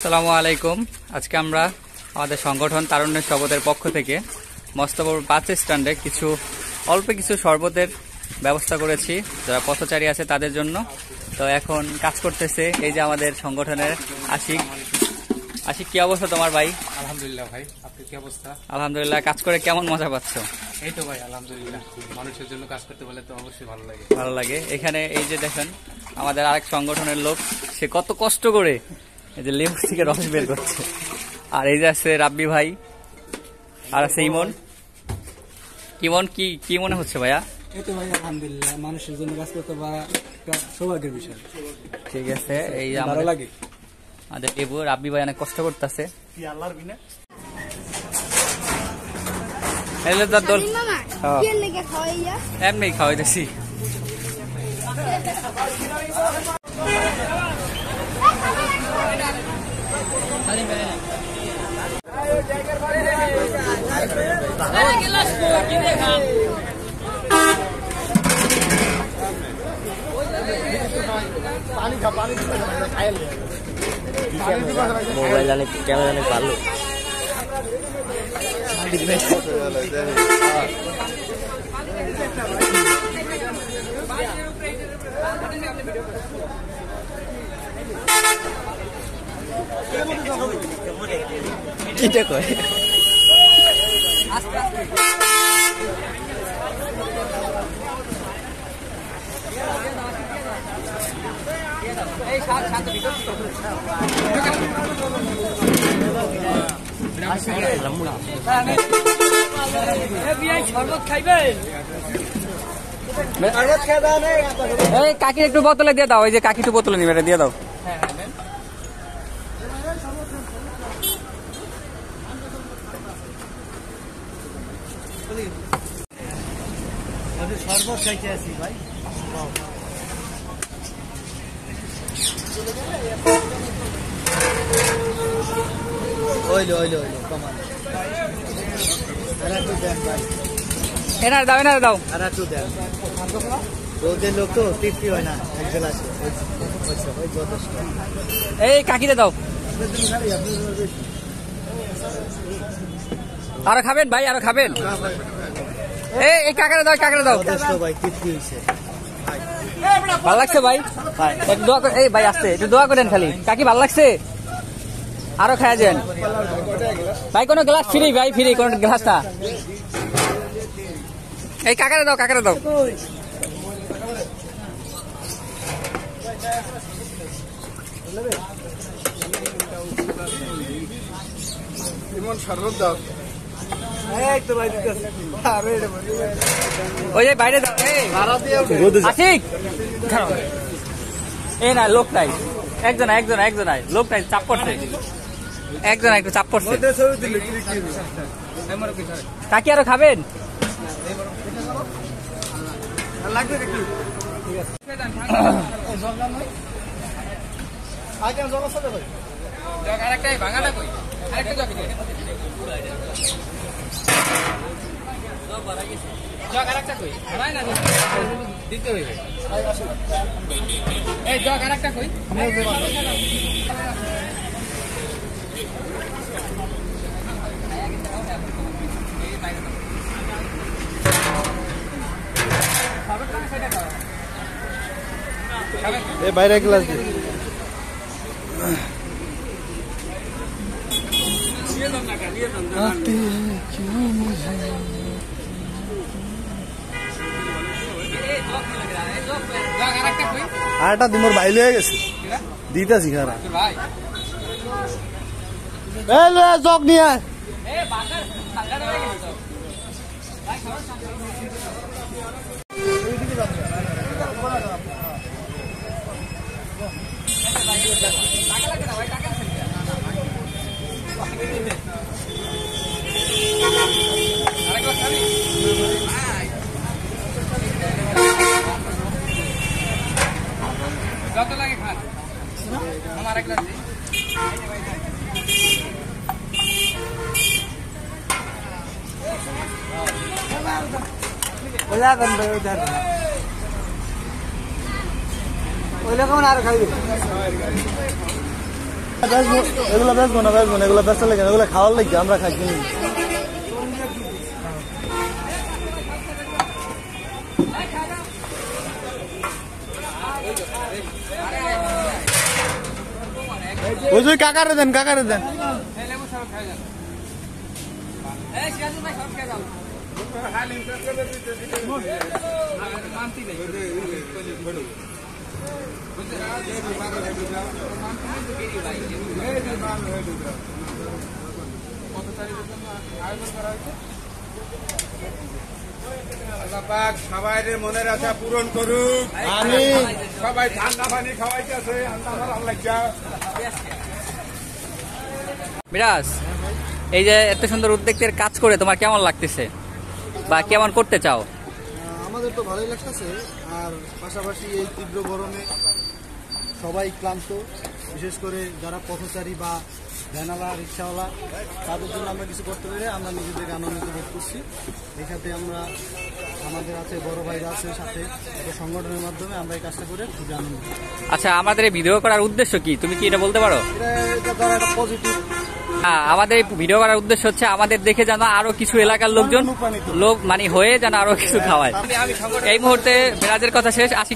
আসসালামু আলাইকুম। আজকে আমরা আমাদের সংগঠন তারুণ্যের শপথের পক্ষ থেকে মস্তবর বাস স্ট্যান্ডে অল্প কিছু শরবতের ব্যবস্থা করেছি যারা পথচারী আছে তাদের জন্য। তো এখন কাজ করতেছে এই যে আমাদের সংগঠনের আশিক। কি অবস্থা তোমার ভাই? আলহামদুলিল্লাহ ভাই, আপনার কি অবস্থা? আলহামদুলিল্লাহ। কাজ করে কেমন মজা পাচ্ছ? এই তো ভাই আলহামদুলিল্লাহ, মানুষের জন্য কাজ করতে বলে তো অবশ্যই ভালো লাগে। এখানে এই যে দেখেন আমাদের আরেক সংগঠনের লোক, সে কত কষ্ট করে এই যে লেবু থেকে রস বের করছে। আর এই যে আছে রাব্বি ভাই, আর আছে ইমন। কি মনে হচ্ছে ভাইয়া? এই তো ভাই আলহামদুলিল্লাহ, মানুষের জন্য কাজ করতে পারা একটা সৌভাগ্যের বিষয়। ঠিক আছে, এই ভালো লাগে আমাদের লেবু। রাব্বি ভাই অনেক কষ্ট করতেছে। এমনি খাওয়াইতেছি। মোবাইল অনেক, ক্যামেরা অনেক ভালো। এটা কয় কাকি একটু বোতলে দিয়ে দাও। এই যে কাকি একটু বোতলে নিবে, এটা দিয়ে দাও। শরবত খাইতে আসি ভাই। এনার দাও। রোদের লোক তো তৃপ্তি হয় না, এক গ্লাস এই কাকিতে দাও। আরো খাবেন ভাই? আরো খাবেন? এই কাকারে দাও। ভাই তৃপ্তি হয়েছে, ভালো লাগছে ভাই? একটু দোয়া করে, এই ভাই আসতে একটু দোয়া করেন খালি। কাকি ভালো লাগছে? আরো খাওয়া যান ভাই। কোনো গ্লাস ফ্রি ভাই, ফ্রি কোন গ্লাসটা। এই কাকারে দাও। ওই যে বাইরে দাও। আশিক এই না, লোক নাই। একজন লোক নাই, চাপ পড়ছে। একজন একটু চাপ পড়ছে। কাকি আরো খাবেন? বাইরে গ্লাস দিয়ে আরেকটা দিমর বাইলে হয়ে গেছে, দিতেছি খারা জগ নিয়ে যত লাগে খান। আমার এক glass Wala kan ba yun dyan? Wala ka man araw kayo. এগুলো বেচবো না এগুলো বেচতে লাগে এগুলো খাওয়ার লাগে আমরা খাই কিনি। ওই যে কাকারে দেন সবাই মনের আশা পূরণ করুক। আমি সবাই ঠান্ডা পানি খাওয়াইতেছে, ভালো লাগছে। বিরাজ, এই যে এত সুন্দর উদ্যোগের কাজ করে তোমার কেমন লাগতেছে বা কেমন করতে চাও? আমাদের তো ভালোই লাগতেছে, আর পাশাপাশি এই তীব্র গরমে সবাই ক্লান্ত, বিশেষ করে যারা পথচারী বা ভ্যানওয়ালা রিক্সাওয়ালা তাদের জন্য আমরা কিছু করতে পেরে আমরা নিজেদেরকে আনন্দিত বোধ করছি। এই সাথে আমরা আমাদের আছে বড় ভাইরা আছে সাথে একটা সংগঠনের মাধ্যমে আমরা এই কাজটা করে খুবই আনন্দিত। আচ্ছা, আমাদের এই ভিডিও করার উদ্দেশ্য কি, তুমি কি এটা বলতে পারো? এটা দ্বারা একটা পজিটিভ। আমাদের এই ভিডিও করার উদ্দেশ্য হচ্ছে আমাদের দেখে যেন আরো কিছু এলাকার লোকজন লোক মানে হয়ে যেন আরো কিছু খাওয়ায়। এই মুহূর্তে বিরাজের কথা শেষ। আসি।